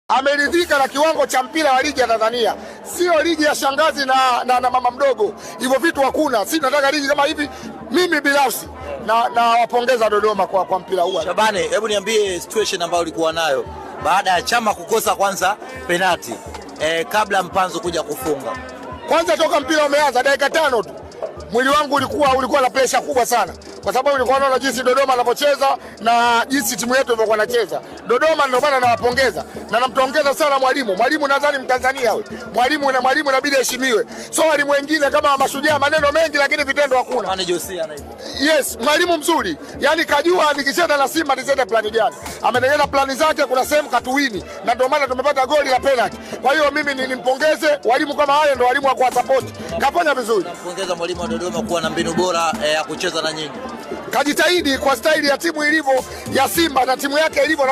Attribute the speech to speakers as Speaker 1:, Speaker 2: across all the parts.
Speaker 1: ameridhika na kiwango cha mpira wa ligi ya Tanzania, sio ligi ya shangazi na mama mdogo. Hivyo vitu hakuna. Sisi tunataka ligi kama hivi. Mimi binafsi na wapongeza Dodoma kwa mpira huu.
Speaker 2: Shabani, hebu niambie situation ambayo ulikuwa nayo baada ya Chama kukosa kwanza penalti kabla Mpanzu kuja kufunga.
Speaker 1: Kwanza toka mpira umeanza dakika 5 tu mwili wangu ulikuwa na pressure kubwa sana, kwa sababu nilikuwa naona jinsi Dodoma anapocheza na jinsi timu yetu ilivyokuwa inacheza. Dodoma ndio maana nawapongeza na nampongeza sana mwalimu. Mwalimu nadhani Mtanzania wewe. Mwalimu inabidi aheshimiwe. So walimu wengine kama Mashujaa maneno mengi lakini vitendo hakuna.
Speaker 2: Mane Josia na hivyo.
Speaker 1: Yes, mwalimu mzuri. Yaani kajua nikicheza na Simba nicheze plani gani. Ametengeneza plani zake, kuna sehemu katuwini na ndio maana tumepata goli la penalty. Kwa hiyo mimi nimpongeze walimu kama wale, ndio walimu wa kwa support. Kafanya vizuri.
Speaker 2: Nampongeza mwalimu wa Dodoma kuwa na mbinu bora ya kucheza na nyinyi.
Speaker 1: Kajitahidi kwa staili ya timu ilivyo ya Simba na timu yake ilivyo na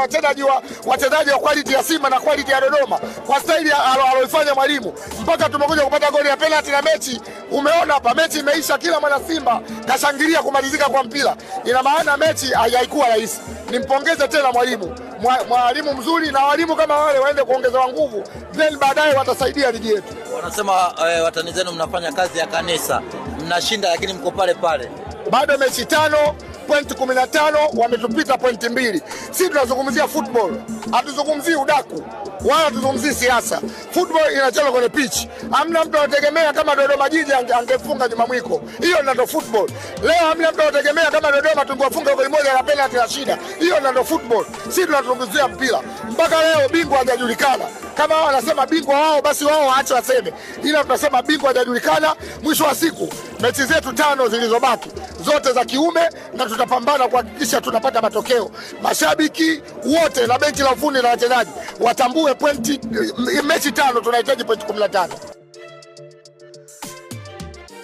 Speaker 1: wachezaji wa quality ya Simba na quality ya Dodoma, kwa staili aliyofanya mwalimu mpaka tumekuja kupata goli ya penalty. Na mechi umeona hapa, mechi imeisha, kila mwana Simba kashangilia kumalizika kwa mpira. Ina maana mechi haikuwa rahisi. Nimpongeze tena mwalimu mzuri, na walimu kama wale waende kuongezewa nguvu, then baadaye watasaidia ligi yetu.
Speaker 2: Wanasema watani zenu mnafanya kazi ya kanisa, mnashinda lakini mko pale pale.
Speaker 1: Bado mechi 5, point 15, wametupita point 2. Sisi tunazungumzia football, hatuzungumzii udaku wala hatuzungumzii siasa. Football inachezwa kwenye pitch. Hamna mtu anategemea kama Dodoma Jiji angefunga Jumamwiko. Hiyo ndio football. Leo hamna mtu anategemea kama Dodoma tungefunga goli moja la penalty ya shida. Hiyo ndio football. Sisi tunazungumzia mpira. Mpaka leo bingwa hajajulikana. Kama wao wanasema bingwa wao, basi wao waache waseme. Ila tunasema bingwa hajajulikana. Mwisho wa siku mechi zetu 5 zilizobaki zote za kiume, na tutapambana kuhakikisha tunapata matokeo. Mashabiki wote na benchi la ufundi na wachezaji watambue mechi 5 tunahitaji point 15.